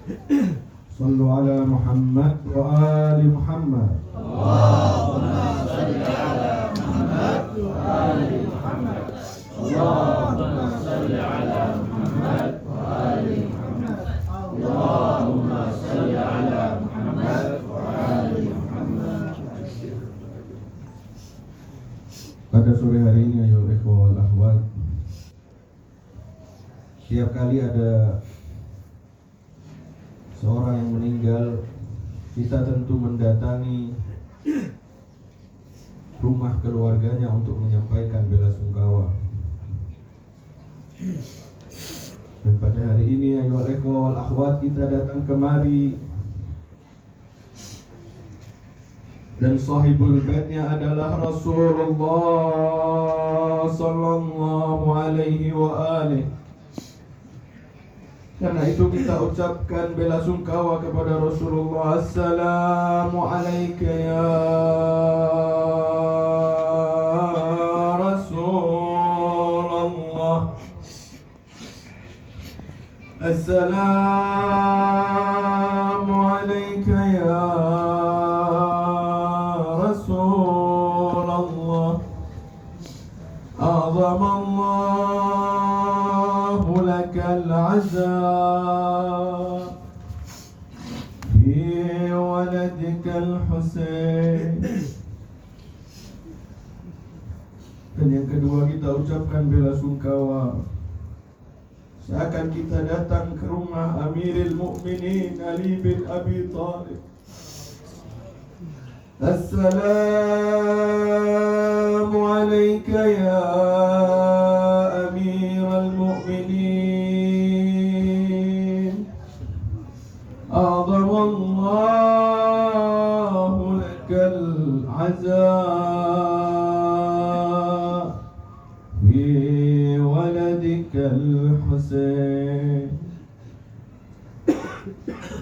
Sallu ala Muhammad wa ali Muhammad. Allahumma salli ala Muhammad wa ali Muhammad. Allahumma salli ala Muhammad wa ali Muhammad. Allahumma salli ala Muhammad wa ali Muhammad. Pada sore hari ini ayo ikhwal akhwat, setiap kali ada seorang yang meninggal, kita tentu mendatangi rumah keluarganya untuk menyampaikan belasungkawa. Dan pada hari ini ayo ikhwal akhwat, kita datang kemari dan sahibul baitnya adalah Rasulullah sallallahu alaihi wa alihi. Karena itu kita ucapkan belasungkawa kepada Rasulullah. Assalamu alayka ya Rasulullah. Assalamu alayka ya أعظم الله لك العزاء في ولدك الحسين. Dan yang kedua, kita ucapkan belasungkawa seakan kita datang ke rumah Amirul Mukminin Ali bin Abi Thalib. Assalamu alayka ya Amirul Mukminin. A'zamallahu lakal azaa fi waladikal Husain.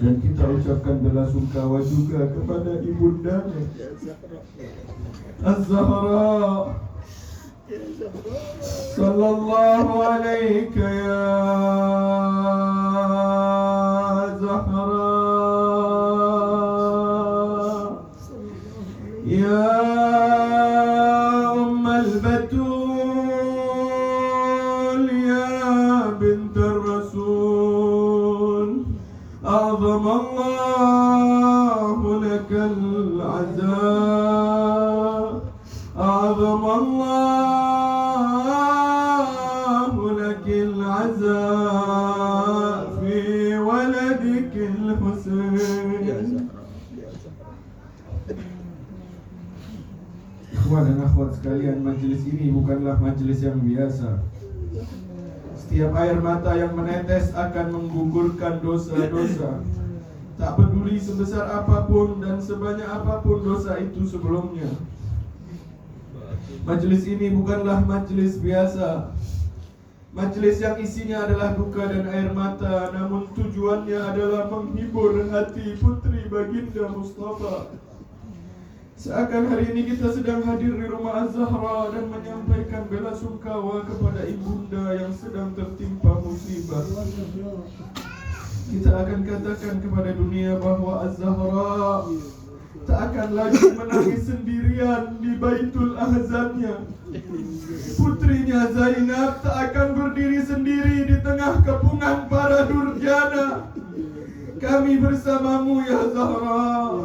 Dan kita ucapkan belasungkawa juga kepada ibundanya Az-Zahra sallallahu alayka ya Zahra ya Ummal Batul ya bintar Rasul. أعظم الله لك العزاء أعظم الله لك العزاء في ولدك الحسين. Ikhwan dan akhwat sekalian, majelis ini bukanlah majelis yang biasa. Setiap air mata yang menetes akan menggugurkan dosa-dosa, tak peduli sebesar apapun dan sebanyak apapun dosa itu sebelumnya. Majelis ini bukanlah majelis biasa, majelis yang isinya adalah duka dan air mata, namun tujuannya adalah menghibur hati putri baginda Mustafa. Seakan hari ini kita sedang hadir di rumah Az-Zahra dan menyampaikan belasungkawa kepada ibunda yang sedang tertimpa musibah. Kita akan katakan kepada dunia bahwa Az-Zahra tak akan lagi menangis sendirian di Baitul Ahzannya. Putrinya Zainab tak akan berdiri sendiri di tengah kepungan para durjana. Kami bersamamu ya Zahra.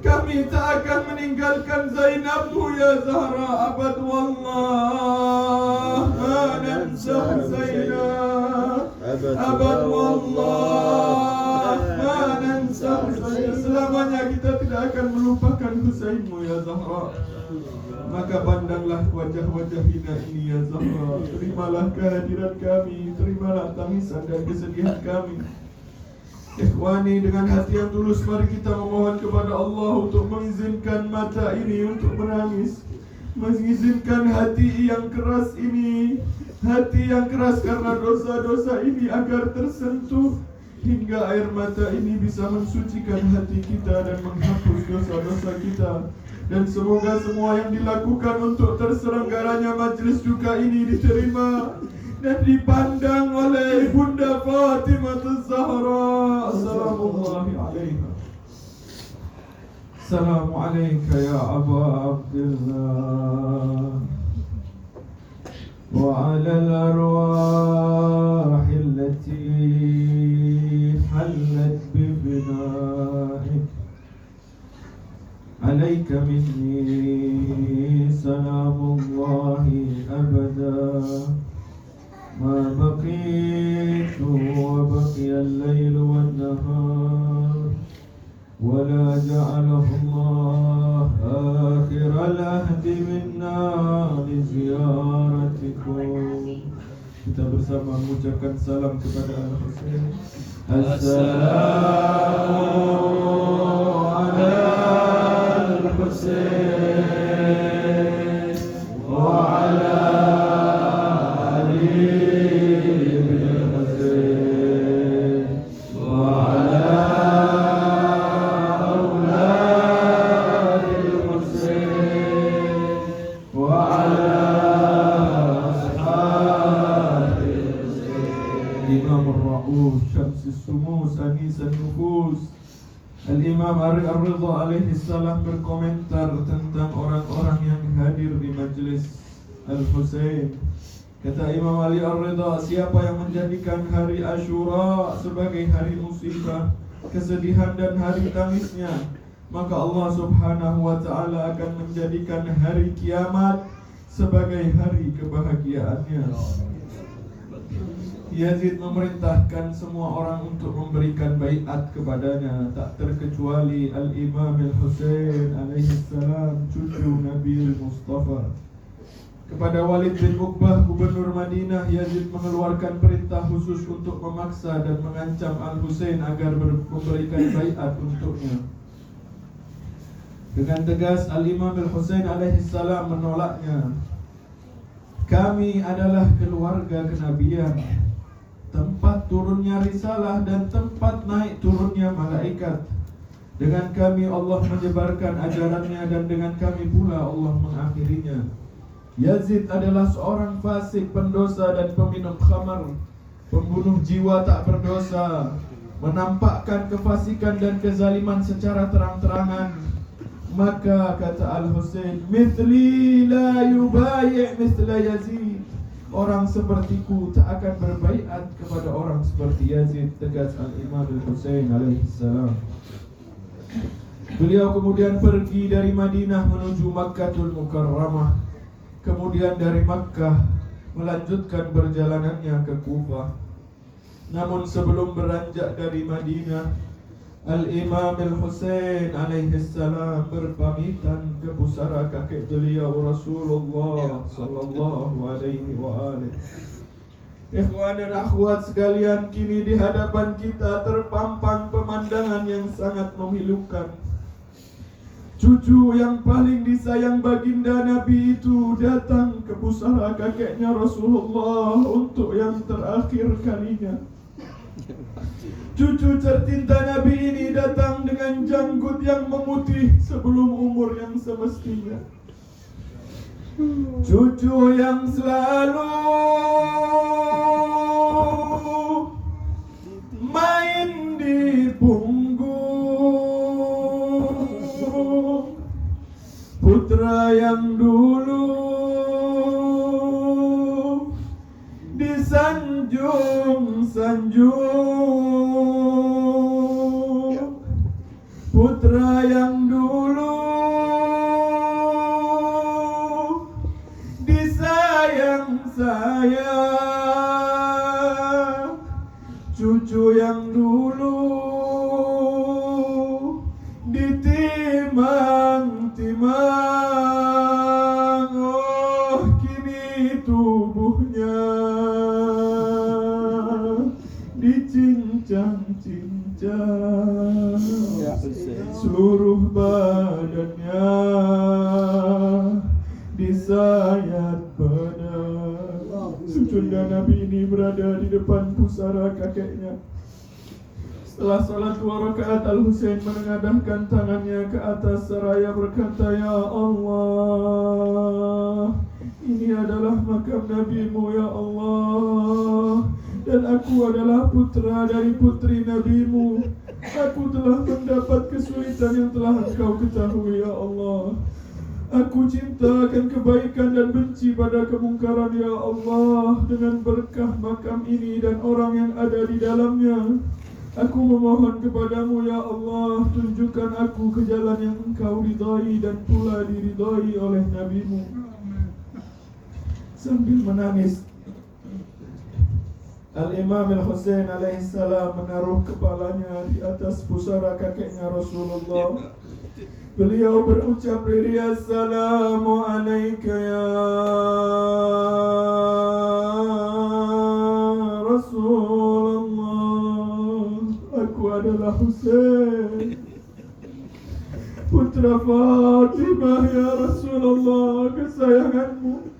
Kami tak akan meninggalkan Zainabmu ya Zahra abad wallah. Ma nansah Zainab abad wallah. Ma nansah Zainab. Selamanya kita tidak akan melupakan Husainmu ya Zahra. Maka pandanglah wajah-wajah hina ini ya Zahra. Terimalah kehadiran kami, terimalah tangisan dan kesedihan kami. Ikhwani, dengan hati yang tulus mari kita memohon kepada Allah untuk mengizinkan mata ini untuk menangis, mengizinkan hati yang keras ini, hati yang keras karena dosa-dosa ini agar tersentuh hingga air mata ini bisa mensucikan hati kita dan menghapus dosa-dosa kita. Dan semoga semua yang dilakukan untuk terselenggaranya majlis duka ini diterima dan dipandang oleh Bunda Fatimah Az-Zahra. Assalamualaikum السلام عليك يا أبا عبد الله وعلى الأرواح التي حلت ببنائك عليك مني سلام الله أبدا ما بقيت وبقي الليل والنهار ولا جعله الله آخر العهد منا لزيارتكم. Kita bersama mengucapkan salam kepada Al-Husain. Assalamu ala Al-Husain wa ala Ali bin Husain wa ala Syams Sumus Anis Nufus. Al-Imam Ar-Ridha alaihi salam berkomentar tentang orang-orang yang hadir di majlis Al-Husain. Kata Imam Ali Ar-Ridha, siapa yang menjadikan hari Ashura sebagai hari musibah, kesedihan dan hari tangisnya, maka Allah Subhanahu wa ta'ala akan menjadikan hari kiamat sebagai hari kebahagiaannya. Yazid memerintahkan semua orang untuk memberikan baiat kepadanya, tak terkecuali Al-Imam Al-Husain alaihi salam, cucu Nabi Mustafa. Kepada Walid bin Uqbah, gubernur Madinah, Yazid mengeluarkan perintah khusus untuk memaksa dan mengancam Al-Husain agar memberikan baiat untuknya. Dengan tegas Al-Imam Al-Husain alaihi salam menolaknya. Kami adalah keluarga kenabian, tempat turunnya risalah dan tempat naik turunnya malaikat. Dengan kami Allah menyebarkan ajarannya dan dengan kami pula Allah mengakhirinya. Yazid adalah seorang fasik, pendosa dan peminum khamar, pembunuh jiwa tak berdosa, menampakkan kefasikan dan kezaliman secara terang-terangan. Maka kata Al-Husain, mithli la yubayi' mithla Yazid, orang sepertiku tak akan berbaiat kepada orang seperti Yazid, tegas Al-Imam Al-Husain alaihi salam. Beliau kemudian pergi dari Madinah menuju Makkatul Mukarramah, kemudian dari Makkah melanjutkan perjalanannya ke Kufah. Namun sebelum beranjak dari Madinah, Al-Imam Al-Husain alaihi salam berpamitan ke pusara kakek beliau Rasulullah sallallahu alaihi wa alihi. Ikhwan dan akhwat sekalian, kini di hadapan kita terpampang pemandangan yang sangat memilukan. Cucu yang paling disayang baginda Nabi itu datang ke pusara kakeknya Rasulullah untuk yang terakhir kalinya. Cucu tercinta Nabi ini datang dengan janggut yang memutih sebelum umur yang semestinya. Cucu yang selalu main di punggung, putra yang dulu disanjung-sanjung, putra yang dulu disayang-sayang, cucu yang dulu ditimang-timang. Oh, kini tubuhnya dicincang-cincang, seluruh badannya disayat pedang. Sujudnya Nabi ini berada di depan pusara kakeknya. Setelah salat 2 rakaat, Al-Husain menengadahkan tangannya ke atas seraya berkata, Ya Allah, ini adalah makam Nabimu, Ya Allah. dan aku adalah putra dari putri Nabi-Mu. Aku telah mendapat kesulitan yang telah Engkau ketahui, ya Allah. Aku cinta akan kebaikan dan benci pada kemungkaran, ya Allah. Dengan berkah makam ini dan orang yang ada di dalamnya, aku memohon kepadamu, ya Allah, tunjukkan aku ke jalan yang Engkau ridai dan pula diridai oleh Nabi-Mu. Sambil menangis, Al-Imam Al-Husain alaihissalam menaruh kepalanya di atas pusara kakeknya Rasulullah. Beliau berucap lirih, Assalamu alayka ya Rasulullah. Aku adalah Husain, putra Fatimah, ya Rasulullah, kesayanganmu.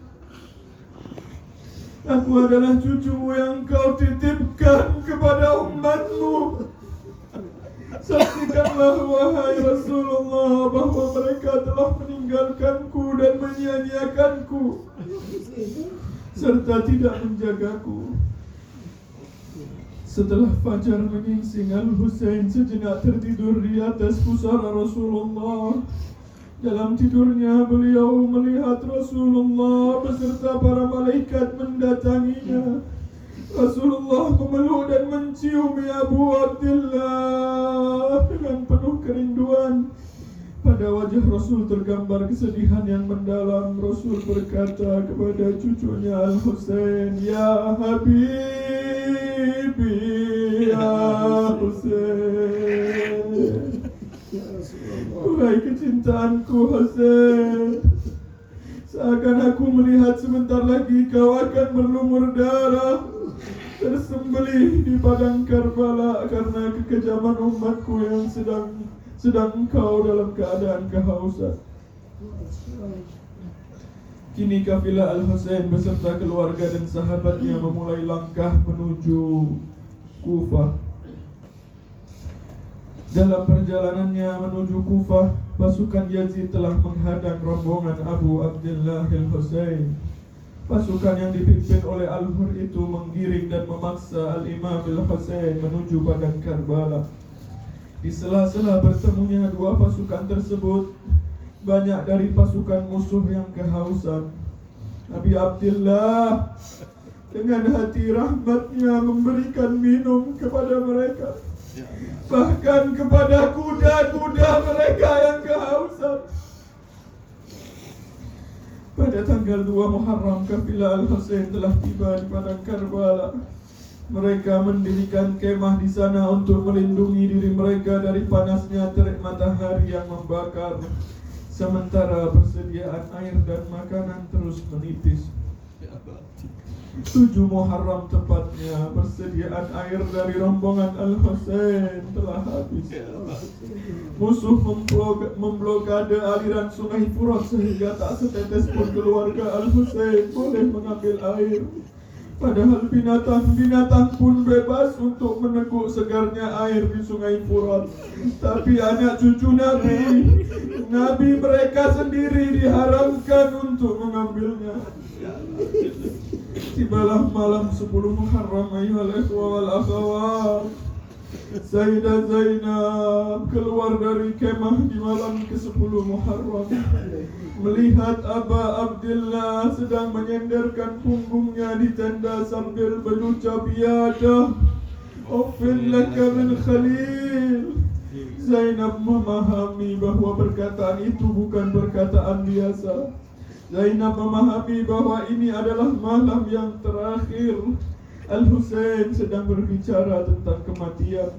Aku adalah cucumu yang kau titipkan kepada umatmu. Saksikanlah wahai Rasulullah bahwa mereka telah meninggalkanku dan menyia-nyiakanku serta tidak menjagaku. Setelah fajar menyingsing, Al-Husain sejenak tertidur di atas pusara Rasulullah. Dalam tidurnya beliau melihat Rasulullah beserta para malaikat mendatanginya. Rasulullah memeluk dan mencium Abu Abdillah dengan penuh kerinduan. Pada wajah Rasul tergambar kesedihan yang mendalam. Rasul berkata kepada cucunya Al-Husain, Ya Habibi, Ya Husain. Wahai kecintaanku Husain, seakan aku melihat sebentar lagi kau akan berlumur darah, tersembelih di padang Karbala karena kekejaman umatku yang sedang engkau dalam keadaan kehausan. Kini kafilah Al-Husain beserta keluarga dan sahabatnya memulai langkah menuju Kufah. Dalam perjalanannya menuju Kufah, pasukan Yazid telah menghadang rombongan Abu Abdillah Al-Husain. Pasukan yang dipimpin oleh Al-Hur itu menggiring dan memaksa Al-Imam Al-Husain menuju padang Karbala. Di sela-sela bertemunya dua pasukan tersebut, banyak dari pasukan musuh yang kehausan. Nabi Abdillah dengan hati rahmatnya memberikan minum kepada mereka, bahkan kepada kuda-kuda mereka yang kehausan. Pada tanggal 2 Muharram, kafilah Al-Husain telah tiba di padang Karbala. Mereka mendirikan kemah di sana untuk melindungi diri mereka dari panasnya terik matahari yang membakar, sementara persediaan air dan makanan terus menipis. 7 Muharram tepatnya, persediaan air dari rombongan Al-Husain telah habis. Musuh memblokade aliran sungai Furat sehingga tak setetes pun keluarga Al-Husain boleh mengambil air. Padahal binatang-binatang pun bebas untuk meneguk segarnya air di sungai Furat. Tapi anak cucu Nabi mereka sendiri diharamkan untuk mengambilnya. Tibalah malam 10 Muharram, ayyuhal ikhwa wal akhawat. Sayyidah Zainab keluar dari kemah di malam ke-10 Muharram, melihat Aba Abdillah sedang menyenderkan punggungnya di tenda sambil berucap, Ya dah, uffin laka min Khalil. Zainab memahami bahwa perkataan itu bukan perkataan biasa. Zainab memahami bahwa ini adalah malam yang terakhir Al-Husain sedang berbicara tentang kematian.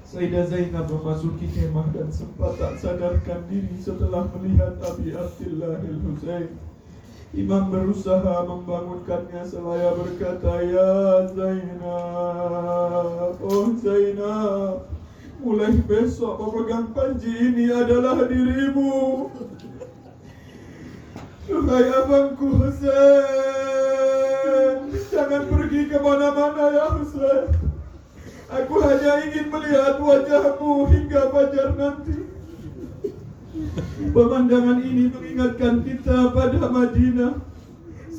Sayyidah Zainab memasuki kemah dan sempat tak sadarkan diri setelah melihat Abi Abdillah Al-Husain. Imam berusaha membangunkannya seraya berkata, Ya Zainab, oh Zainab, mulai besok pemegang panji ini adalah dirimu. Hai abangku Husain, jangan pergi kemana-mana ya Husain. Aku hanya ingin melihat wajahmu hingga fajar nanti. Pemandangan ini mengingatkan kita pada Madinah.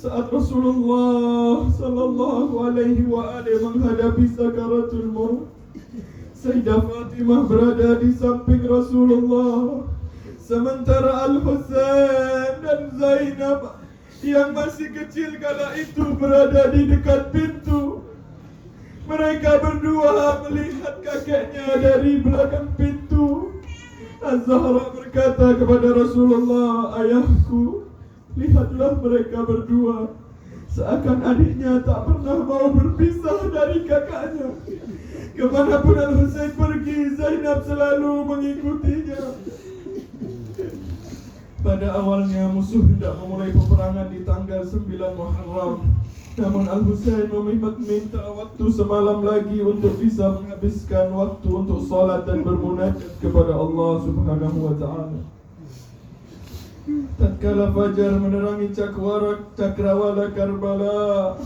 saat Rasulullah sallallahu alaihi wa alihi menghadapi sakaratul maut, Sayyidah Fatimah berada di samping Rasulullah, sementara Al-Husain dan Zainab yang masih kecil kala itu berada di dekat pintu. Mereka berdua melihat kakeknya dari belakang pintu. Az-Zahra berkata kepada Rasulullah, "Ayahku, lihatlah mereka berdua. Seakan adiknya tak pernah mau berpisah dari kakaknya. Kemanapun Al-Husain pergi, Zainab selalu mengikutinya." Pada awalnya musuh hendak memulai peperangan di tanggal 9 Muharram. Namun Al-Husain meminta waktu semalam lagi untuk bisa menghabiskan waktu untuk salat dan bermunajat kepada Allah Subhanahu wa ta'ala. Tatkala fajar menerangi cakrawala Karbala,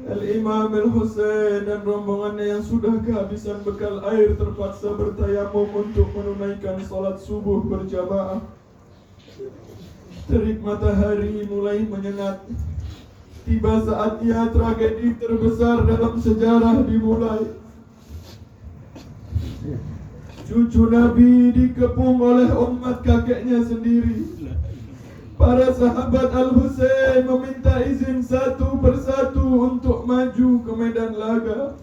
Al-Imam Al-Husain dan rombongannya yang sudah kehabisan bekal air terpaksa bertayamum untuk menunaikan salat subuh berjamaah. Terik matahari mulai menyengat. Tiba saatnya tragedi terbesar dalam sejarah dimulai. Cucu Nabi dikepung oleh umat kakeknya sendiri. Para sahabat Al-Husain meminta izin satu persatu untuk maju ke medan laga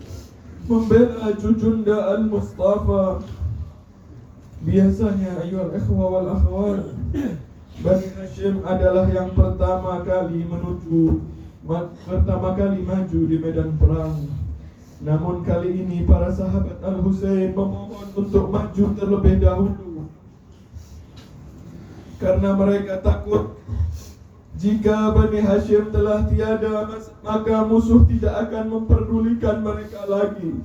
membela cucunda Al-Mustafa. Biasanya ayuhal ikhwa wal akhwat, Bani Hashim adalah yang pertama kali maju di medan perang. Namun kali ini para sahabat Al-Husain memohon untuk maju terlebih dahulu, karena mereka takut jika Bani Hashim telah tiada, maka musuh tidak akan memperdulikan mereka lagi.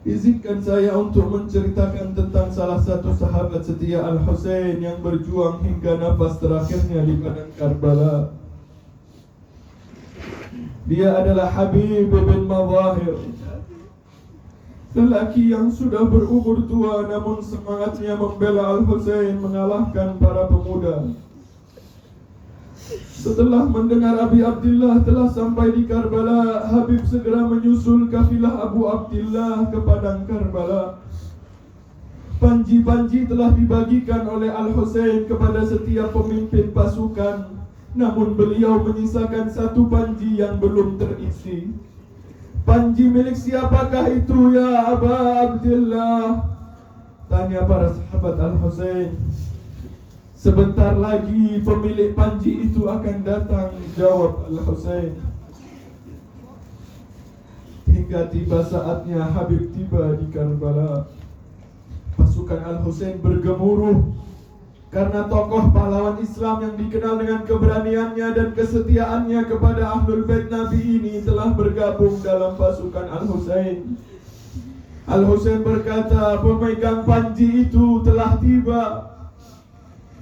Izinkan saya untuk menceritakan tentang salah satu sahabat setia Al-Husain yang berjuang hingga nafas terakhirnya di padang Karbala. Dia adalah Habib bin Madahir, lelaki yang sudah berumur tua namun semangatnya membela Al-Husain mengalahkan para pemuda. Setelah mendengar Abi Abdillah telah sampai di Karbala, Habib segera menyusul kafilah Abu Abdillah ke padang Karbala. Panji-panji telah dibagikan oleh Al-Husain kepada setiap pemimpin pasukan, namun beliau menyisakan satu panji yang belum terisi. "Panji milik siapakah itu ya Aba Abdillah?" tanya para sahabat Al-Husain. "Sebentar lagi pemilik panji itu akan datang," jawab Al-Husain. Hingga tiba saatnya Habib tiba di Karbala. Pasukan Al-Husain bergemuruh karena tokoh pahlawan Islam yang dikenal dengan keberaniannya dan kesetiaannya kepada Ahlul Bait Nabi ini telah bergabung dalam pasukan Al-Husain. Al-Husain berkata, "Pemegang panji itu telah tiba."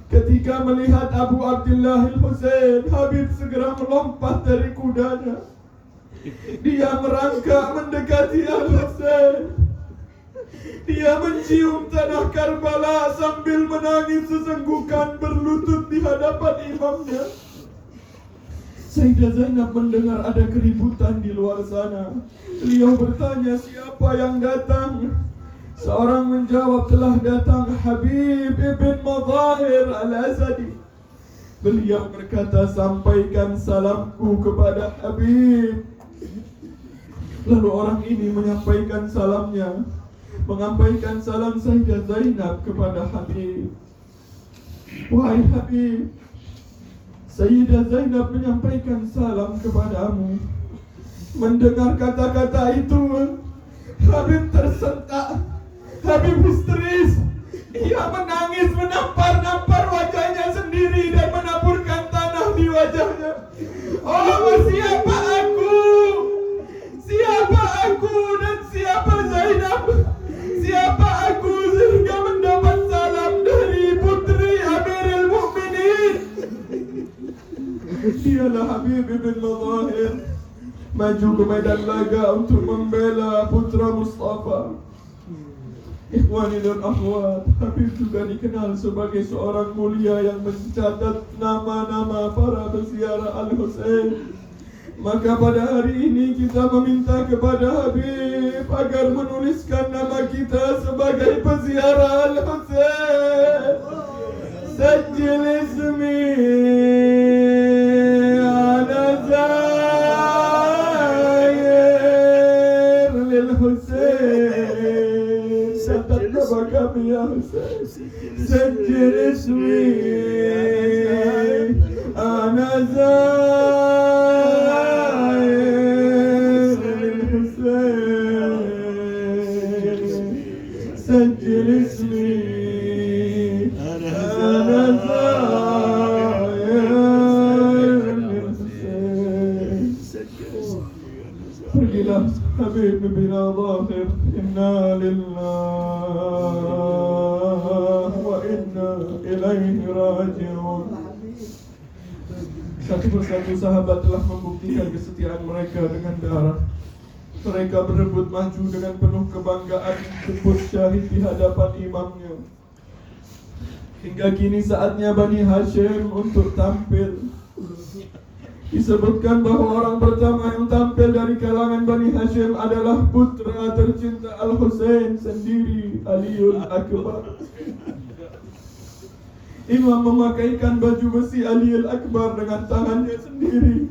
Ketika melihat Abu Abdillah Al-Husain, Habib segera melompat dari kudanya. Dia merangkak mendekati Al-Husain. Dia mencium tanah Karbala sambil menangis sesenggukan berlutut di hadapan imamnya. Sayyidah Zainab mendengar ada keributan di luar sana. Beliau bertanya, "Siapa yang datang?" Seorang menjawab, "Telah datang Habib ibn Madahir al-Asadi." Beliau berkata, "Sampaikan salamku kepada Habib." Lalu orang ini menyampaikan salamnya, menyampaikan salam Sayyidah Zainab kepada Habib. "Wahai Habib, Sayyidah Zainab menyampaikan salam kepadamu." Mendengar kata-kata itu, Habib tersentak. Habib histeris. Ia menangis, menampar-nampar wajahnya sendiri dan menaburkan tanah di wajahnya. "Oh, siapa aku? Siapa aku dan siapa Zainab? Siapa aku sehingga mendapat salam dari putri Amirul Mukminin?" Dialah Habib bin Madahir, maju ke medan laga untuk membela putra Mustafa. Ikhwani dan akhwat, Habib juga dikenal sebagai seorang mulia yang mencatat nama-nama para peziarah Al-Husain. Maka pada hari ini kita meminta kepada Habib agar menuliskan nama kita sebagai peziarah Al-Husain. Sajil ismi ala zair lil Husain. Catat kami ya Husain. Sajil ismi ana zair lil Husain. Sajil ismi ana zair lil Husain. Pergilah Habib bina zahir. Inna lillah wa inna ilaihi raji'un. Satu persatu sahabat telah membuktikan kesetiaan mereka dengan darah. Mereka berebut maju dengan penuh kebanggaan jemput syahid di hadapan imamnya. Hingga kini saatnya Bani Hashim untuk tampil. Disebutkan bahwa orang pertama yang tampil dari kalangan Bani Hashim adalah putra tercinta Al-Husain sendiri, Aliul Akbar. Imam memakaikan baju besi Aliul Akbar dengan tangannya sendiri,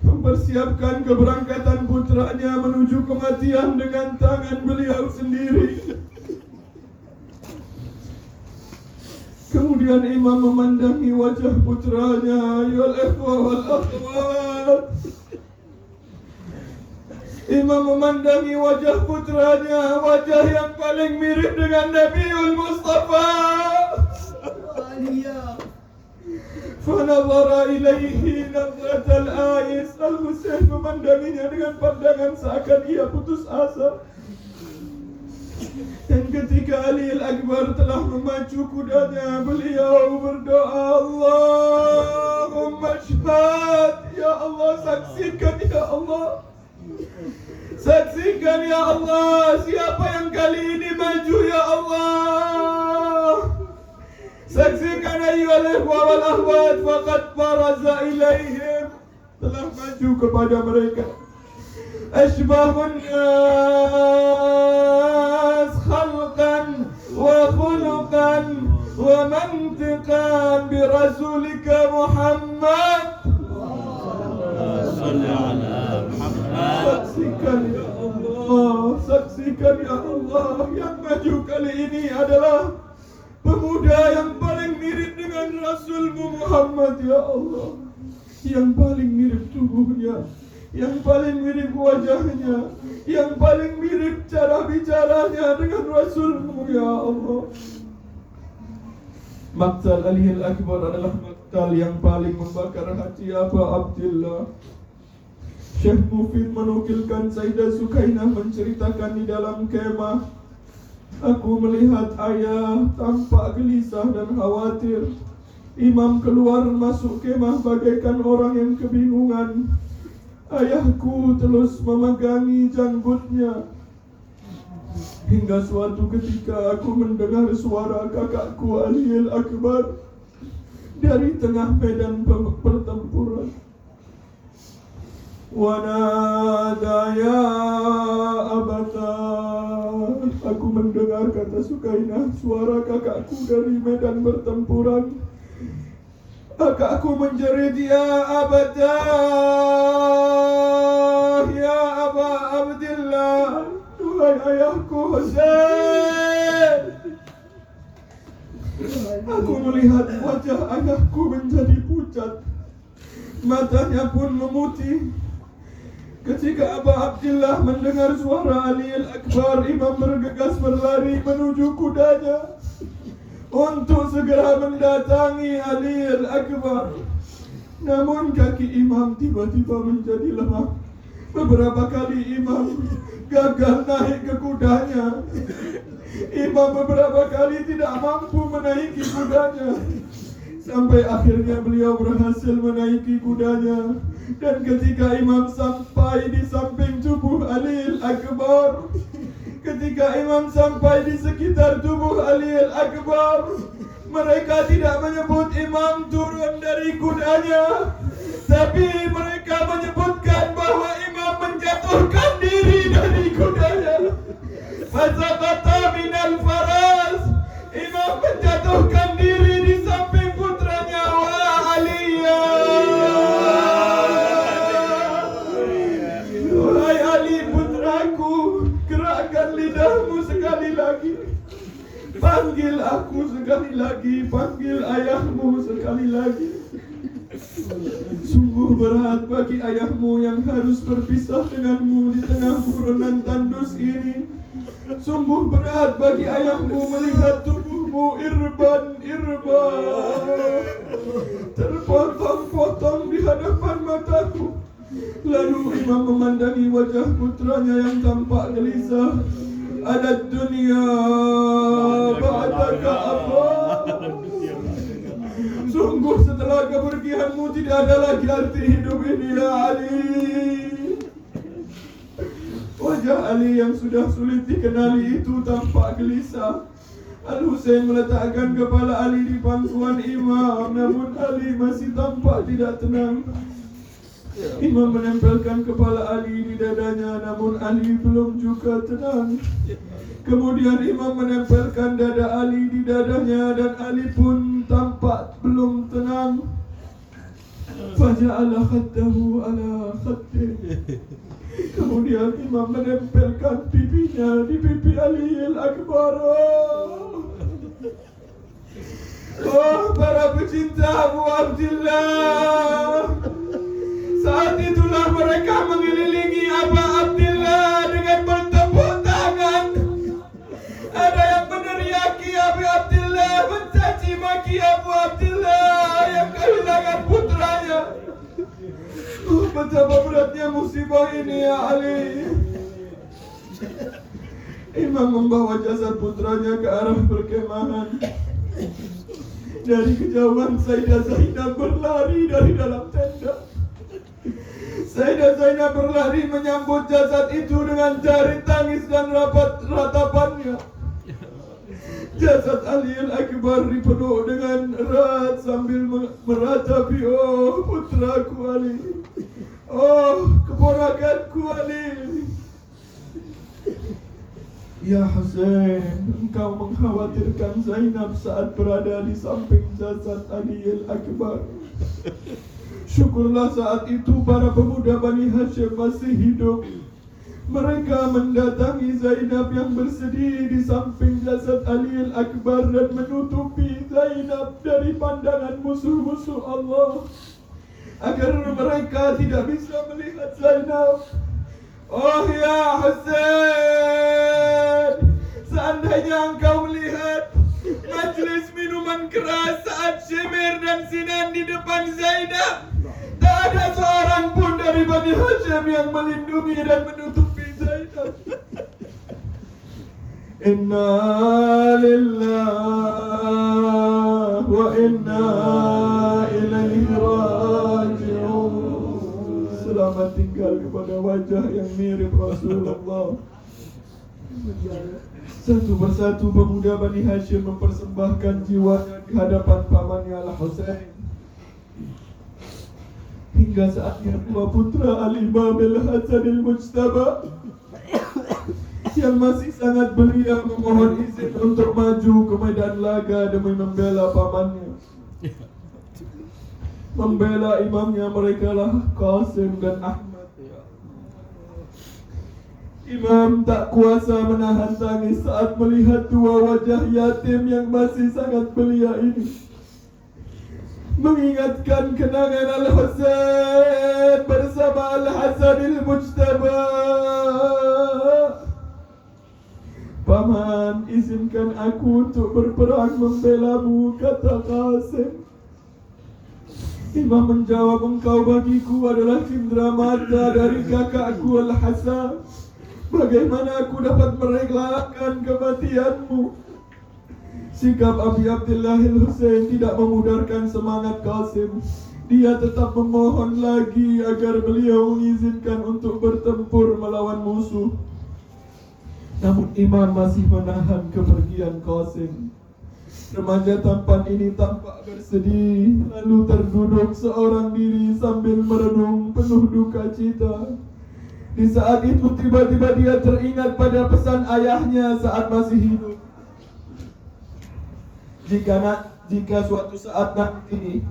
mempersiapkan keberangkatan putranya menuju kematian dengan tangan beliau sendiri. Kemudian imam memandangi wajah putranya, ya ikhwah wal akhwat. Imam memandangi wajah putranya, wajah yang paling mirip dengan Nabiul Mustafa. Fanadhara ilaihi nadratal ais. Al-Husain memandanginya dengan pandangan seakan ia putus asa. Dan ketika Ali Al-Akbar telah memacu kudanya, beliau berdoa, Allahumma syahad, ya Allah, saksikan ya Allah. Saksikan ya Allah, siapa yang kali ini maju ya Allah. Saksikan ayyuhal ikhwah wal akhwat, faqad baraza ilaihim, telah maju kepada mereka. Ashbahun nas khalqan wa khuluqan wa mantiqan bi rasulika Muhammad. Salli ala Muhammad. Saksikan ya Allah, saksikan ya Allah, yang maju kali ini adalah pemuda yang paling mirip dengan Rasulmu Muhammad ya Allah, yang paling mirip tubuhnya, yang paling mirip wajahnya, yang paling mirip cara bicaranya dengan Rasulmu ya Allah. Maqtal Ali Al-Akbar adalah maqtal yang paling membakar hati Abu Abdillah. Syekh Mufid menukilkan Sayyidah Sukainah menceritakan di dalam kemah, aku melihat ayah tampak gelisah dan khawatir. Imam keluar masuk kemah bagaikan orang yang kebingungan. Ayahku terus memegangi janggutnya. Hingga suatu ketika aku mendengar suara kakakku Ali Al-Akbar dari tengah medan pertempuran. Wanada ya abata. Aku mendengar, kata Sukainah, suara kakakku dari medan pertempuran. Kakakku menjerit, ya abata, ya Aba Abdillah, wahai ayahku Husain. Aku melihat wajah ayahku menjadi pucat, matanya pun memutih. Ketika Abu Abdillah mendengar suara Ali Al-Akbar, Imam bergegas berlari menuju kudanya untuk segera mendatangi Ali Al-Akbar. Namun kaki Imam tiba-tiba menjadi lemah. Beberapa kali Imam gagal naik ke kudanya. Imam beberapa kali tidak mampu menaiki kudanya. Sampai akhirnya beliau berhasil menaiki kudanya. Dan ketika Imam sampai di samping tubuh Ali Al-Akbar, Ketika imam sampai di sekitar tubuh Ali Al-Akbar, mereka tidak menyebut imam turun dari kudanya, tapi mereka menyebutkan bahwa imam menjatuhkan diri dari kudanya. Fasaqata minal faras, imam menjatuhkan diri di samping putranya wa Aliya. Wahai Ali putraku, gerakkan lidahmu sekali lagi. Panggil aku sekali lagi, panggil ayahmu sekali lagi. Sungguh berat bagi ayahmu yang harus berpisah denganmu di tengah buronan tandus ini. Sungguh berat bagi ayahmu melihat tubuhmu irban terpotong-potong di hadapan mataku. Lalu imam memandangi wajah putranya yang tampak gelisah. Ada dunia ba'daka apa? Sungguh setelah kepergianmu tidak ada lagi arti hidup ini ya Ali. Wajah Ali yang sudah sulit dikenali itu tampak gelisah. Al-Husain meletakkan kepala Ali di pangkuan imam, namun Ali masih tampak tidak tenang. Imam menempelkan kepala Ali di dadanya, namun Ali belum juga tenang. Kemudian imam menempelkan dada Ali di dadanya, dan Ali pun tampak belum tenang. Faja'ala khaddahu ala khaddih. Kemudian imam menempelkan pipinya di pipi Ali Al-Akbar. Oh, para pecinta Abu Abdillah, saat itulah mereka mengelilingi Abu Abdillah dengan bertepuk tangan. Ada yang meneriaki Abu Abdillah, mencaci maki Abu Abdillah yang kehilangan putranya. Betapa beratnya musibah ini ya Ali. Imam membawa jasad putranya ke arah perkemahan. Dari kejauhan Sayyidah Zainab berlari dari dalam tenda. Sayyidah Zainab berlari menyambut jasad itu dengan jari tangis dan ratapannya. Jasad Ali Al-Akbar dipenuh dengan erat sambil meratapi, oh putraku Ali, oh keponakanku Ali. Ya Husain, engkau mengkhawatirkan Zainab saat berada di samping jasad Ali Al-Akbar. Syukurlah saat itu para pemuda Bani Hashim masih hidup. Mereka mendatangi Zainab yang bersedih di samping jasad Ali Al-Akbar dan menutupi Zainab dari pandangan musuh-musuh Allah agar mereka tidak bisa melihat Zainab. Oh ya Husain, seandainya engkau melihat majlis minuman keras saat Syemir dan Sinan di depan Zainab, tak ada seorang pun dari Bani Hashim yang melindungi dan menutupi Zainab. Inna lillahi wa inna ilaihi raji'un. Selamat tinggal kepada wajah yang mirip Rasulullah. Satu persatu pemuda Bani Hashim mempersembahkan jiwanya di hadapan pamannya Al-Husain. Hingga saatnya dua putra Ali Babil Hasan Al-Mujtaba yang masih sangat belia memohon izin untuk maju ke medan laga demi membela pamannya. Membela imamnya mereka lah Qasim dan Ahmad. Imam tak kuasa menahan tangis saat melihat dua wajah yatim yang masih sangat belia ini. Mengingatkan kenangan Al-Husain bersama Al-Hasan Al-Mujtaba. Paman, izinkan aku untuk berperang membelamu, kata Qasim. Imam menjawab, engkau bagiku adalah cindera mata dari kakakku Al-Hasan. Bagaimana aku dapat merelakan kematianmu? Sikap Abi Abdillah Al-Husain tidak memudarkan semangat Qasim. Dia tetap memohon lagi agar beliau mengizinkan untuk bertempur melawan musuh. Namun imam masih menahan kepergian Qasim. Remaja tampan ini tampak bersedih, lalu terduduk seorang diri sambil merenung penuh duka cita. Di saat itu tiba-tiba dia teringat pada pesan ayahnya saat masih hidup. Jika suatu saat nanti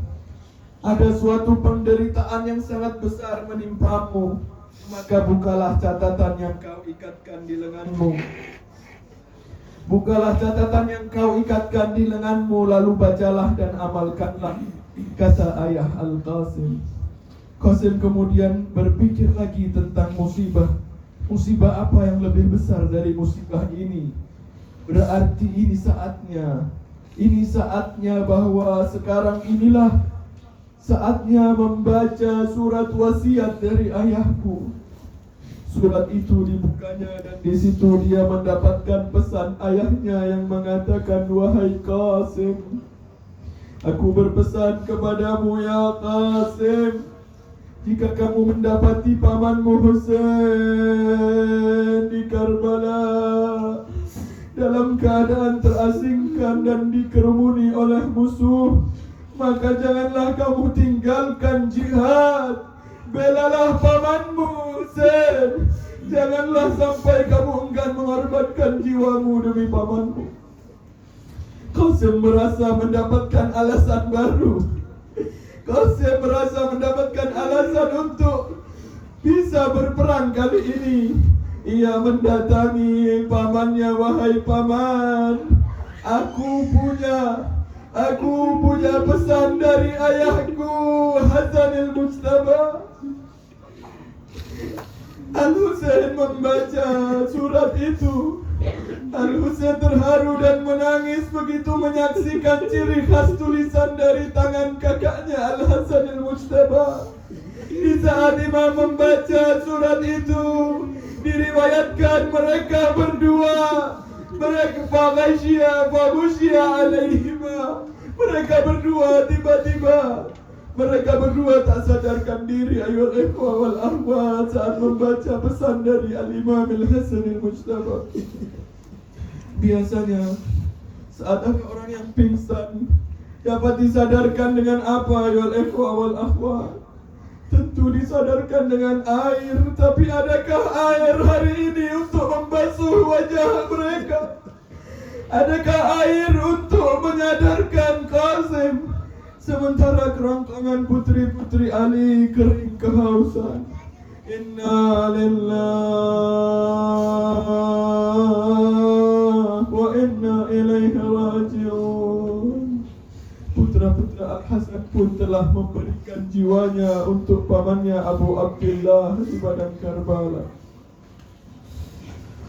ada suatu penderitaan yang sangat besar menimpamu, maka bukalah catatan yang kau ikatkan di lenganmu. Bukalah catatan yang kau ikatkan di lenganmu, lalu bacalah dan amalkanlah, kata ayah Al-Qasim. Qasim kemudian berpikir lagi tentang musibah. Musibah apa yang lebih besar dari musibah ini? Berarti ini saatnya bahwa sekarang inilah saatnya membaca surat wasiat dari ayahku. Surat itu dibukanya dan di situ dia mendapatkan pesan ayahnya yang mengatakan, wahai Qasim, aku berpesan kepadamu ya Qasim, jika kamu mendapati pamanmu Husain di Karbala dalam keadaan terasingkan dan dikerumuni oleh musuh, maka janganlah kamu tinggalkan jihad. Belalah pamanmu Husain. Janganlah sampai kamu enggan mengorbankan jiwamu demi pamanmu. Qasim merasa mendapatkan alasan baru. Qasim merasa mendapatkan alasan untuk bisa berperang kali ini. Ia mendatangi pamannya, wahai paman, aku punya pesan dari ayahku Hasanil Mujtaba. Al-Husain membaca surat itu. Al-Husain terharu dan menangis begitu menyaksikan ciri khas tulisan dari tangan kakaknya Al-Hasanil Mujtaba. Di saat imam membaca surat itu, diriwayatkan mereka berdua, mereka berdua tiba-tiba tak sadarkan diri ayol ikhwah wal akhwat saat membaca pesan dari Al-Imam Al-Hasanil Mujtaba. Biasanya saat ada orang yang pingsan dapat disadarkan dengan apa ayol ikhwah wal akhwat? Tentu disadarkan dengan air. Tapi adakah air hari ini untuk membasuh wajah mereka? Adakah air untuk menyadarkan Qasim? Sementara kerongkongan putri-putri Ali kering kehausan. Inna lillahi wa inna ilaihi raji'un. Putra-putra Al-Hasan pun telah memberikan jiwanya untuk pamannya Abu Abdullah di padang Karbala.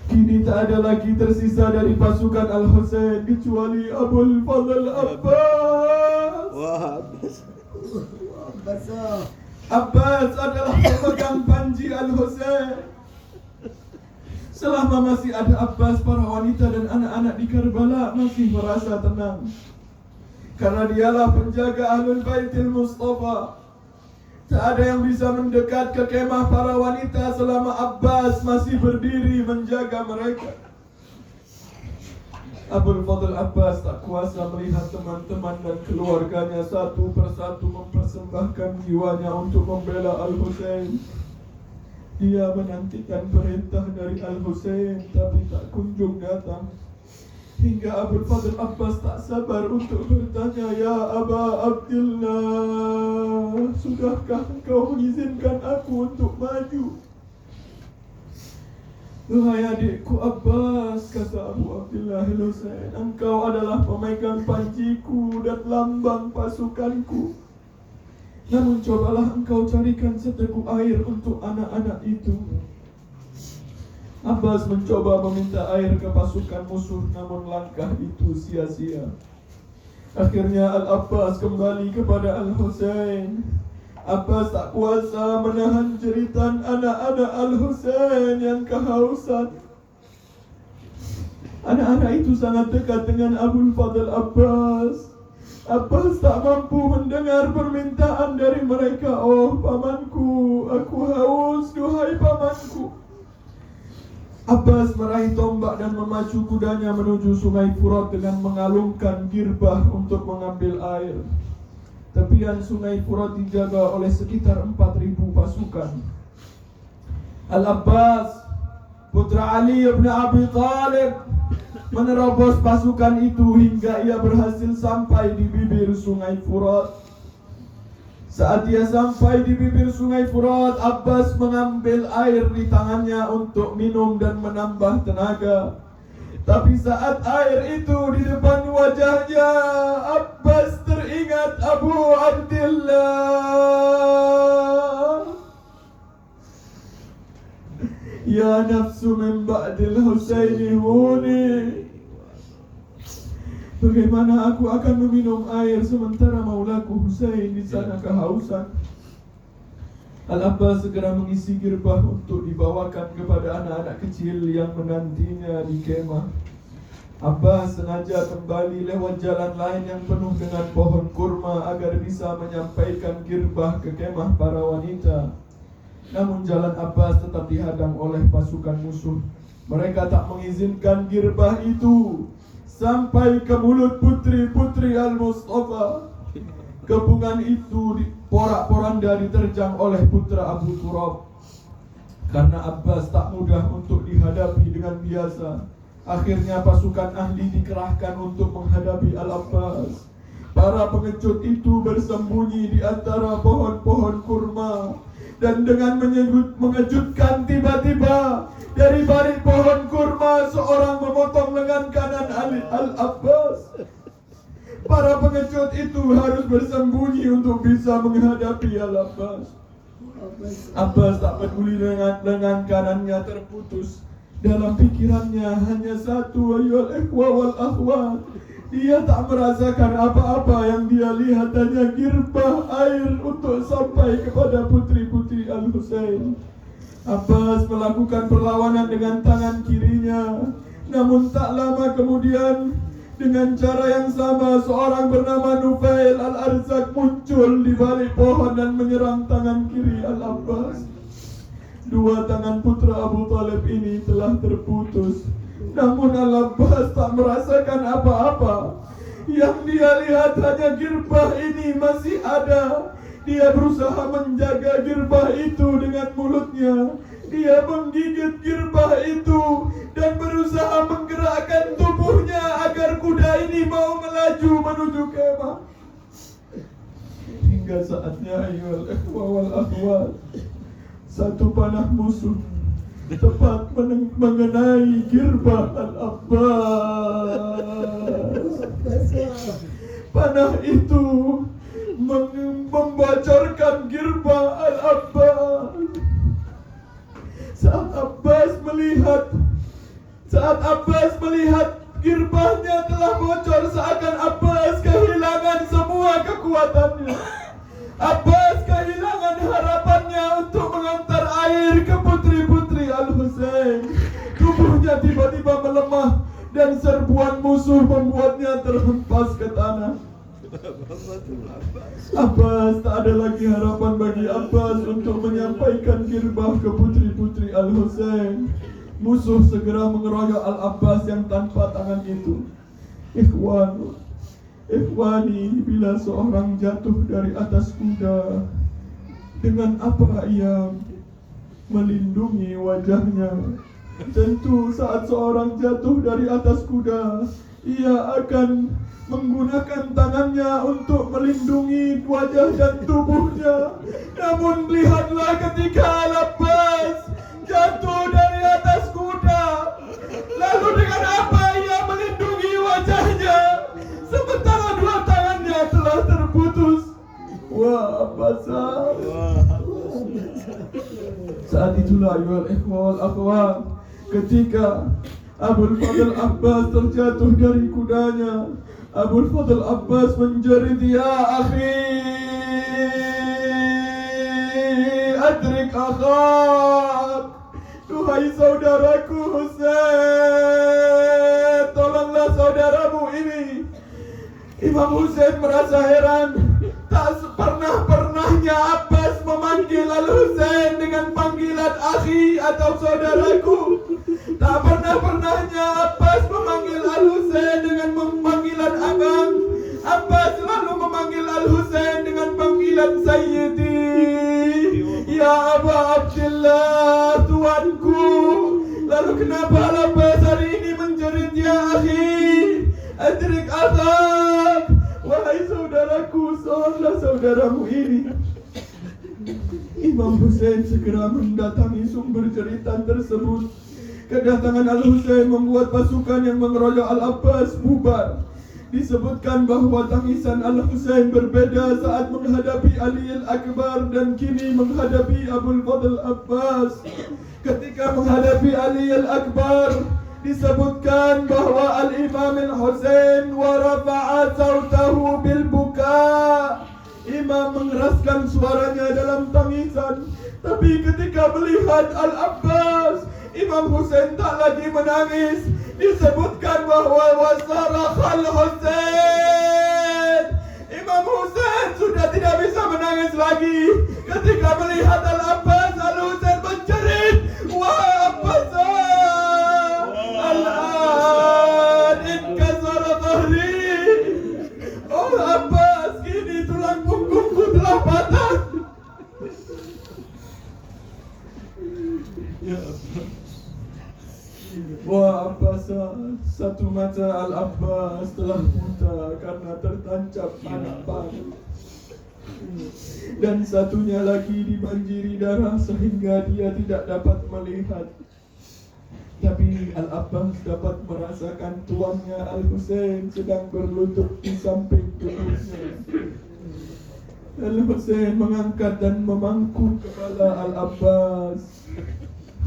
Kini tak ada lagi tersisa dari pasukan Al-Husain kecuali Abul Fadl Abbas. Abbas adalah pemegang panji Al-Husain. Selama masih ada Abbas, para wanita dan anak-anak di Karbala masih merasa tenang, karena dialah penjaga Ahlul Baitil Mustafa. Tak ada yang bisa mendekat ke kemah para wanita selama Abbas masih berdiri menjaga mereka. Abul Fadl Abbas tak kuasa melihat teman-teman dan keluarganya satu persatu mempersembahkan jiwanya untuk membela Al-Husain. Dia menantikan perintah dari Al-Husain tapi tak kunjung datang. Hingga Abul Fadl Abbas tak sabar untuk bertanya, ya Aba Abdullah, sudahkah engkau mengizinkan aku untuk maju? Wahai adikku Abbas, kata Abu Abdullah Al-Husain, engkau adalah pemegang panjiku dan lambang pasukanku. Namun cobalah engkau carikan seteguk air untuk anak-anak itu. Abbas mencoba meminta air ke pasukan musuh, namun langkah itu sia-sia. Akhirnya Al-Abbas kembali kepada Al-Husain. Abbas tak kuasa menahan jeritan anak-anak Al-Husain yang kehausan. Anak-anak itu sangat dekat dengan Abul Fadl Abbas. Abbas tak mampu mendengar permintaan dari mereka. Oh pamanku, aku haus, duhai pamanku. Abbas meraih tombak dan memacu kudanya menuju sungai Furat dengan mengalungkan girbah untuk mengambil air. Tepian sungai Furat dijaga oleh sekitar 4.000 pasukan. Al-Abbas, putra Ali bin Abi Thalib, menerobos pasukan itu hingga ia berhasil sampai di bibir sungai Furat. Saat dia sampai di bibir sungai Furat, Abbas mengambil air di tangannya untuk minum dan menambah tenaga. Tapi saat air itu di depan wajahnya, Abbas teringat Abu Abdillah. Ya nafsu min ba'dil Husaini huni. Bagaimana aku akan meminum air sementara maulaku Husain di sana kehausan? Al-Abbas segera mengisi girbah untuk dibawakan kepada anak-anak kecil yang menantinya di kemah. Abbas sengaja kembali lewat jalan lain yang penuh dengan pohon kurma agar bisa menyampaikan girbah ke kemah para wanita. Namun jalan Abbas tetap dihadang oleh pasukan musuh. Mereka tak mengizinkan girbah itu sampai ke mulut putri-putri Al-Mustafa. Kepungan itu porak-poranda diterjang oleh putra Abu Turab. Karena Abbas tak mudah untuk dihadapi dengan biasa, akhirnya pasukan ahli dikerahkan untuk menghadapi Al-Abbas. Para pengecut itu bersembunyi di antara pohon-pohon kurma, dan dengan mengejutkan tiba-tiba dari balik pohon kurma seorang memotong lengan kanan Ali Al-Abbas. Para pengecut itu harus bersembunyi untuk bisa menghadapi Al-Abbas. Abbas tak peduli lengan kanannya terputus. Dalam pikirannya hanya satu, ayyuhal ikhwa wal akhwat. Dia tak merasakan apa-apa, yang dia lihat hanya girbah air untuk sampai kepada putri-putri Al-Husain. Abbas melakukan perlawanan dengan tangan kirinya. Namun tak lama kemudian, dengan cara yang sama, seorang bernama Nufail Al-Arzak muncul di balik pohon dan menyerang tangan kiri Al-Abbas. Dua tangan putra Abu Thalib ini telah terputus. Namun Al-Abbas tak merasakan apa-apa. Yang dia lihat hanya girbah ini masih ada. Dia berusaha menjaga girbah itu dengan mulutnya. Dia menggigit girbah itu dan berusaha menggerakkan tubuhnya agar kuda ini mau melaju menuju kemah. Hingga saatnya, ayyuhal ikhwa wal akhwat, satu panah musuh tepat mengenai girbah Al-Abbas. Panah itu membocorkan girbah Al-Abbas. Saat Abbas melihat girbahnya telah bocor, seakan Abbas kehilangan semua kekuatannya. Abbas kehilangan harapannya untuk mengantar air ke putri-putri Al-Husain. Tubuhnya tiba-tiba melemah dan serbuan musuh membuatnya terhempas ke tanah. Abbas, tak ada lagi harapan bagi Abbas untuk menyampaikan girbah ke putri-putri Al-Husain. Musuh segera mengeroyok Al-Abbas yang tanpa tangan itu. Ikhwani, bila seorang jatuh dari atas kuda, dengan apa ia melindungi wajahnya? Tentu saat seorang jatuh dari atas kuda, ia akan menggunakan tangannya untuk melindungi wajah dan tubuhnya. Namun lihatlah ketika Al-Abbas jatuh dari atas kuda, lalu dengan apa ia melindungi wajahnya sementara dua tangannya telah terputus? Wah, basah. Saat itulah, ayyuhal ikhwa wal akhwat, ketika Abul Fadl Abbas terjatuh dari kudanya, Abul Fadl Abbas menjerit, "Ya akhi, adrik akhak." Duhai saudaraku Husain, tolonglah saudaramu ini. Imam Husain merasa heran. Tak pernah-pernahnya Abbas memanggil Al-Husain dengan panggilan akhi atau saudaraku. Tak pernah-pernahnya Abbas memanggil Al-Husain dengan panggilan abang. Abbas selalu memanggil Al-Husain dengan panggilan Sayyidi. Ya Aba Abdillah, tuanku. Lalu kenapa Al-Abbas hari ini menjerit, ya akhi, adrik azab, wahai saudaraku, seolah saudaramu ini. Imam Husain segera mendatangi sumber cerita tersebut. Kedatangan Al-Husain membuat pasukan yang mengeroyok Al-Abbas bubar. Disebutkan bahwa tangisan Al-Husain berbeda saat menghadapi Ali Al-Akbar dan kini menghadapi Abul Fadl Abbas. Ketika menghadapi Ali Al-Akbar, disebutkan bahwa Al-Imam Al-Husain wa rafa'a sautahu bil buka. Imam mengeraskan suaranya dalam tangisan. Tapi ketika melihat Al-Abbas, Imam Husain tak lagi menangis. Disebutkan bahwa wasarakhal Husain, Imam Husain sudah tidak bisa menangis lagi. Ketika melihat Al-Abbas, Al-Husain menjerit, wahai Abbas, al-an inkasara dhahri. Oh Abbas, kini tulang punggungku telah patah. Ya Abbas. Wah Abbas, satu mata Al-Abbas telah buta karena tertancap panah. Dan satunya lagi dibanjiri darah sehingga dia tidak dapat melihat. Tapi Al-Abbas dapat merasakan tuannya Al-Husain sedang berlutut di samping tubuhnya. Al-Husain mengangkat dan memangku kepala Al-Abbas.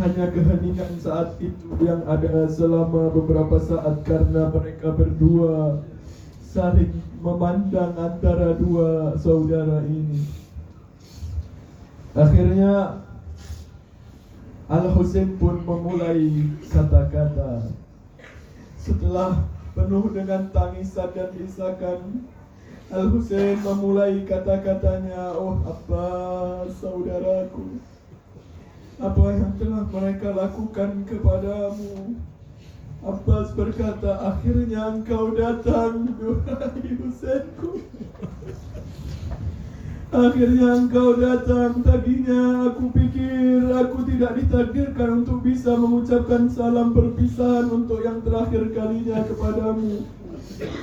Hanya keheningan saat itu yang ada selama beberapa saat karena mereka berdua saling memandang antara dua saudara ini. Akhirnya Al-Husain pun memulai kata-kata. Setelah penuh dengan tangisan dan desakan, Al-Husain memulai kata-katanya, oh Abbas, saudaraku, apa yang telah mereka lakukan kepadamu? Abbas berkata, akhirnya engkau datang, duhai Husainku. Akhirnya engkau datang. Tadinya aku pikir aku tidak ditakdirkan untuk bisa mengucapkan salam perpisahan untuk yang terakhir kalinya kepadamu.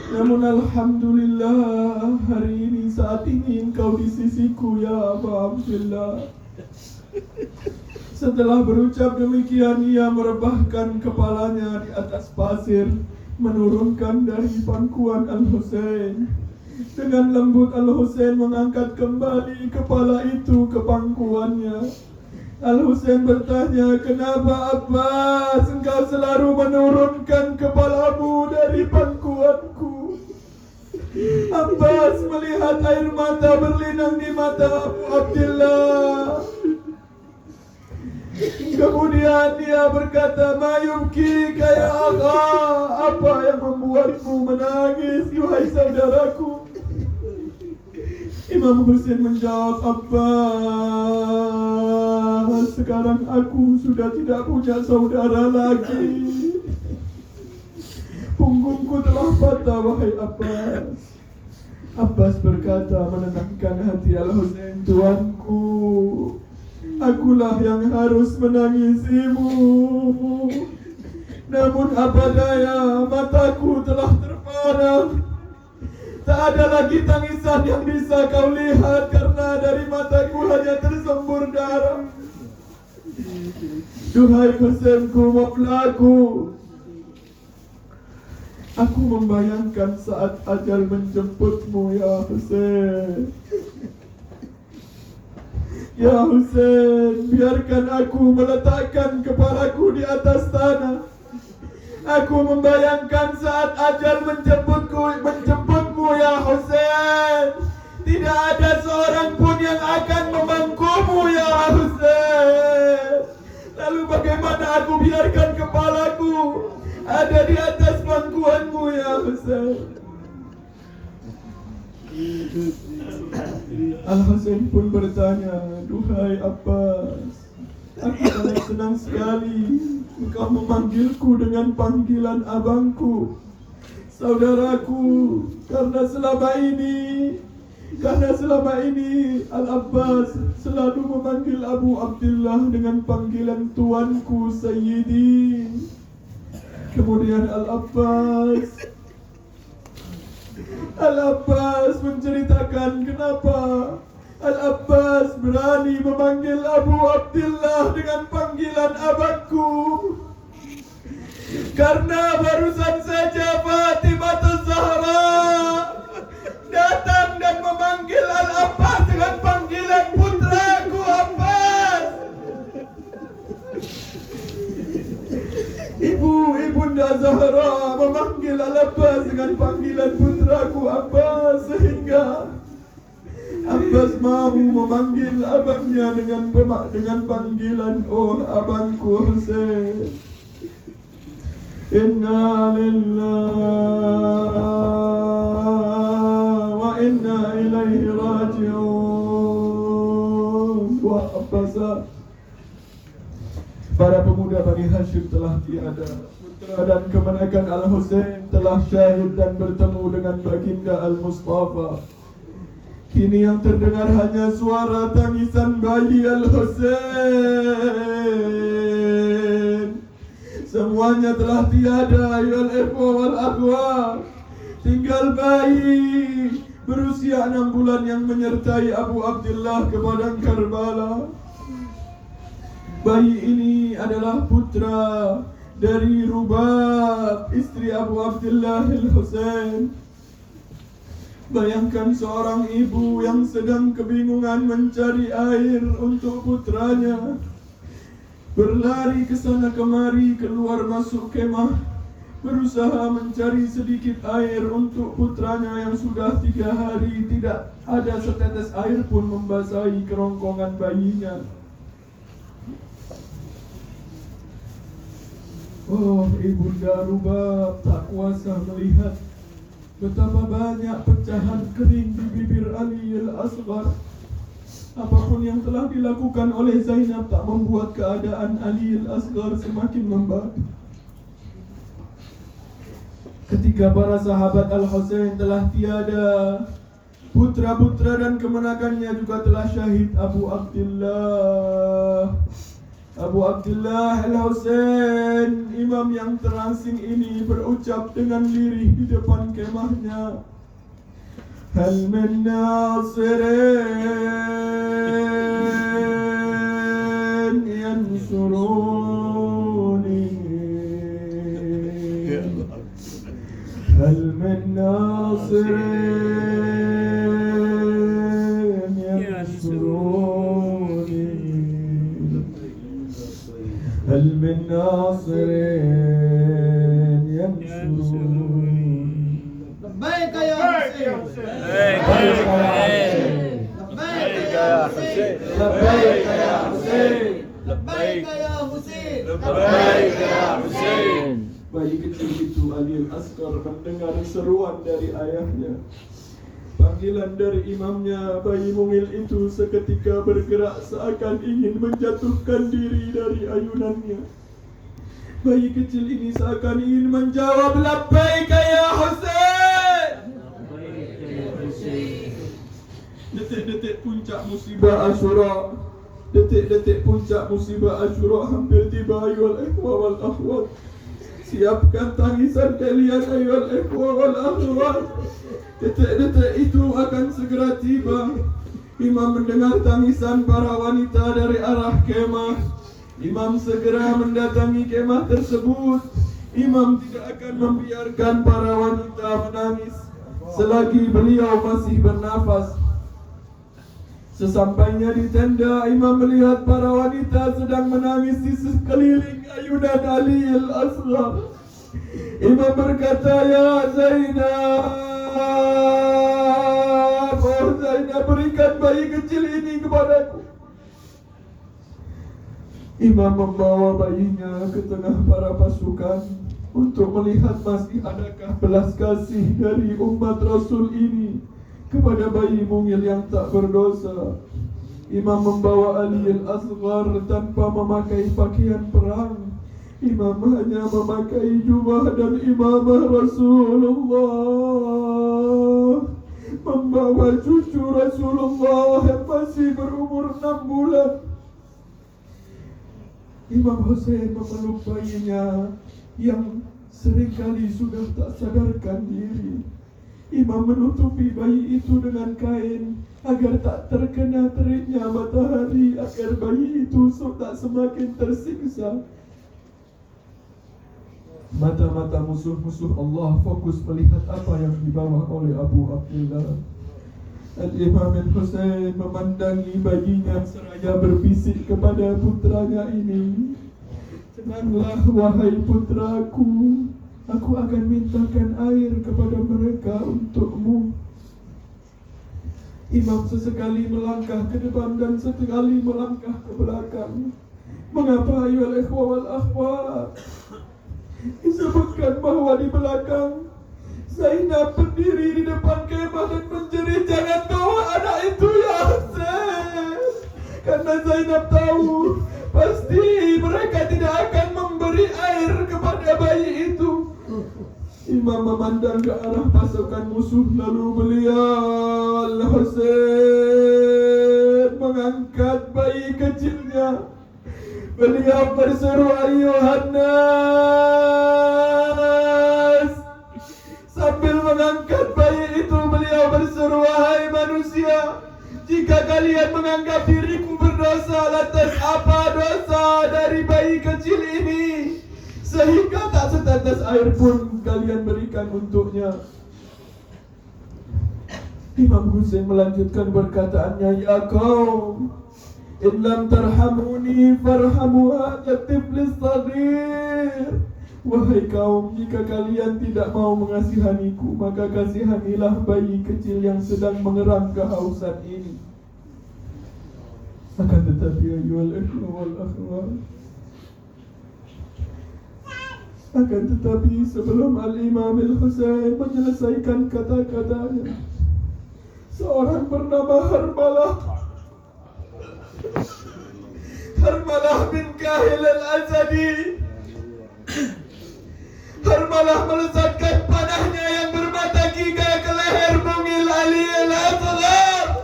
Namun alhamdulillah, hari ini, saat ini engkau di sisiku, ya Aba Abdillah. Setelah berucap demikian, ia merebahkan kepalanya di atas pasir, menurunkan dari pangkuan Al-Husain. Dengan lembut Al-Husain mengangkat kembali kepala itu ke pangkuannya. Al-Husain bertanya, kenapa Abbas engkau selalu menurunkan kepalamu dari pangkuanku? Abbas melihat air mata berlinang di mata Abu Abdillah. Kemudian dia berkata, mayumki kaya agha, apa yang membuatmu menangis, wahai saudaraku? Imam Husain menjawab, Abbas, sekarang aku sudah tidak punya saudara lagi. Punggungku telah patah, wahai Abbas. Abbas berkata menenangkan hati Al-Husain, tuanku, akulah yang harus menangisimu. Namun apa daya, mataku telah terpana. Tak ada lagi tangisan yang bisa kau lihat karena dari mataku hanya tersembur darah. Duhai Husainku, maaflaku. Aku membayangkan saat ajal menjemputmu, ya Husain. Ya Husain, biarkan aku meletakkan kepalaku di atas tanah. Aku membayangkan saat ajal menjemputmu, ya Husain. Tidak ada seorang pun yang akan memangkumu, ya Husain. Lalu bagaimana aku biarkan kepalaku ada di atas pangkuanmu, ya Husain? Al-Husain pun bertanya, duhai Abbas, aku telah senang sekali engkau memanggilku dengan panggilan abangku, saudaraku, karena selama ini Al-Abbas selalu memanggil Abu Abdullah dengan panggilan tuanku Sayyidi. Kemudian Al-Abbas menceritakan kenapa Al-Abbas berani memanggil Abu Abdullah dengan panggilan abangku. Karena barusan saja Fatimah Zahra datang dan memanggil Al-Abbas dengan panggilan putraku Abbas. Ibunda Zahra memanggil Al-Abbas dengan panggilan putraku Abbas, sehingga Abbas mau memanggil abangnya dengan panggilan abangku Husain. Inna lillahi wa inna ilaihi raji'un. Wah Abbas, para pemuda Bani Hashim telah tiada. Putra dan kemenakan Al-Husain telah syahid dan bertemu dengan baginda Al-Mustafa. Kini yang terdengar hanya suara tangisan bayi Al-Husain. Semuanya telah tiada, ayol ikhwah wal akhwat. Tinggal bayi berusia 6 bulan yang menyertai Abu Abdullah ke padang Karbala. Bayi ini adalah putra dari Rubab, istri Abu Abdullah Al-Husain. Bayangkan seorang ibu yang sedang kebingungan mencari air untuk putranya, berlari ke sana kemari, keluar masuk kemah, berusaha mencari sedikit air untuk putranya yang sudah 3 hari tidak ada setetes air pun membasahi kerongkongan bayinya. Oh, Ibunda Rubab tak kuasa melihat betapa banyak pecahan kering di bibir Ali Al-Asghar. Apapun yang telah dilakukan oleh Zainab tak membuat keadaan Ali Al-Asghar semakin membaik. Ketika para sahabat Al-Husain telah tiada, putra-putra dan kemenakannya juga telah syahid, Abu Abdullah Al-Husain, imam yang terasing ini, berucap dengan lirih di depan kemahnya, hal min nasirin yansuruni, hal min nasirin yansuruni, هل من ناصر ينصرني. لبيك يا حسين، لبيك يا حسين، لبيك يا حسين، لبيك يا حسين، لبيك يا حسين. Bayi kecil itu Ali Al-Asghar mendengar seruan dari ayahnya, panggilan dari imamnya. Bayi mungil itu seketika bergerak seakan ingin menjatuhkan diri dari ayunannya. Bayi kecil ini seakan ingin menjawab, labbaika ya Husain. Detik-detik puncak musibah Asyura, detik-detik puncak musibah Asyura hampir tiba, ayol ikhwah wal akhwat. Siapkan tangisan kalian, ayol ikhwah wal akhwat. Detik-detik itu akan segera tiba. Imam mendengar tangisan para wanita dari arah kemah. Imam segera mendatangi kemah tersebut. Imam tidak akan membiarkan para wanita menangis selagi beliau masih bernafas. Sesampainya di tenda, Imam melihat para wanita sedang menangis di sekeliling ayunan Ali Al-Asghar. Imam berkata, ya Zainab, oh Zainab, berikan bayi kecil ini kepadaku. Imam membawa bayinya ke tengah para pasukan untuk melihat masih adakah belas kasih dari umat Rasul ini kepada bayi mungil yang tak berdosa. Imam membawa Ali al-Asghar tanpa memakai pakaian perang. Imam hanya memakai jubah dan imamah Rasulullah. Membawa cucu Rasulullah yang masih berumur 6 bulan. Imam Hussein memeluk bayinya yang seringkali sudah tak sadarkan diri. Imam menutupi bayi itu dengan kain agar tak terkena teriknya matahari, agar bayi itu tak semakin tersiksa. Mata-mata musuh-musuh Allah fokus melihat apa yang dibawa oleh Abu Abdullah. Al-Imam Al-Husain memandangi bayinya seraya berbisik kepada putranya ini, "Tenanglah wahai putraku, aku akan mintakan air kepada mereka untukmu." Imam sesekali melangkah ke depan dan sesekali melangkah ke belakang. Mengapa ayuhal ikhwa wal akhwat? Disebutkan bahwa di belakang Zainab berdiri di depan kemah dan menjerit, "Jangan bawa anak itu ya Husain." Karena Zainab tahu pasti mereka tidak akan memberi air kepada bayi itu. Imam memandang ke arah pasukan musuh, lalu beliau Al-Husain mengangkat bayi kecilnya. Beliau berseru, "Ayuhan nas." Sambil mengangkat bayi itu, beliau berseru, "Wahai manusia, jika kalian menganggap diriku berdosa, lantas apa dosa dari bayi kecil ini sehingga tak setetes air pun kalian berikan untuknya?" Imam Husain melanjutkan perkataannya, "Ya kaum, in lam tarhamuni farhamu hadha tiflis saghir." Wahai kaum, jika kalian tidak mau mengasihaniku, maka kasihanilah bayi kecil yang sedang mengerang kehausan ini. Akan tetapi ayuhal ikhwah wal akhwat, akan tetapi sebelum Al-Imam Al-Husain menyelesaikan kata-katanya, seorang bernama Harmalah bin Kahil al-Azadi. Harmalah melesatkan panahnya yang bermata giga ke leher mungil Ali al-Asghar.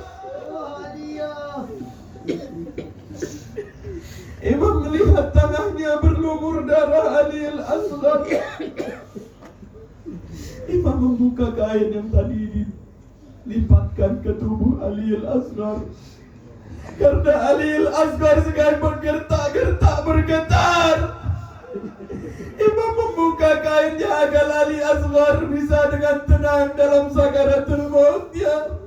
Imam melihat tangannya berlumur darah Ali al-Asghar. Imam membuka kain yang tadi dilipatkan ke tubuh Ali al-Asghar. Karena Ali al-Asghar sekarang bergetar-gertak bergetar. Imam membuka kainnya agar Ali al-Asghar bisa dengan tenang dalam sakaratul mautnya.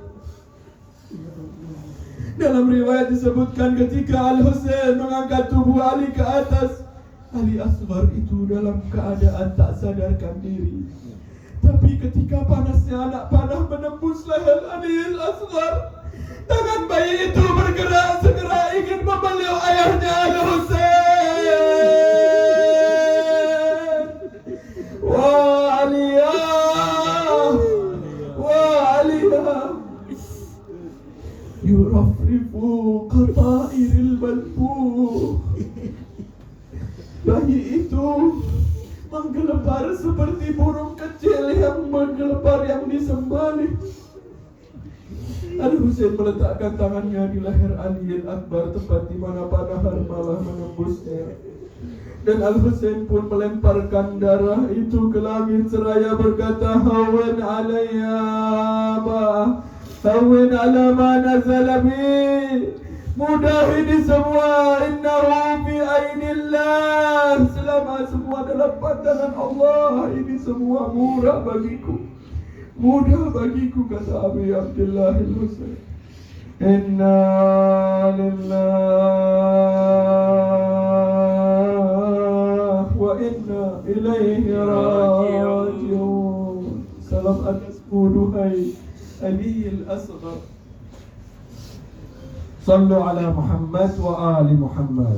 Dalam riwayat disebutkan ketika Al-Husain mengangkat tubuh Ali ke atas, Ali al-Asghar itu dalam keadaan tak sadarkan diri. Tapi ketika panasnya anak panah menembus leher Ali al-Asghar, tangan bayi itu bergerak segera ingin memeluk ayahnya Al-Husain. Wah Aliyah, wah Aliyah, yurafrifu qata'iril malbuh. Bayi itu menggelepar seperti burung kecil yang menggelepar yang disembelih. Al-Husain meletakkan tangannya di leher Ali al-Akbar, tempat di mana panah Harmalah menembusnya. Dan Al-Husain pun melemparkan darah itu ke langit seraya berkata, "Hawin alayya ma, hawin ala ma nazala bi." Mudah ini semua, innahu fi ainillah. Selama semua dalam pandangan Allah, ini semua murah bagiku. Mudah bagiku, kata Abi Abdullah al-Husain. Inna lillahi wa inna ilaihi raji'un. Salam atasmu duhai Ali al-Asghar. Sallu ala Muhammad wa ali Muhammad.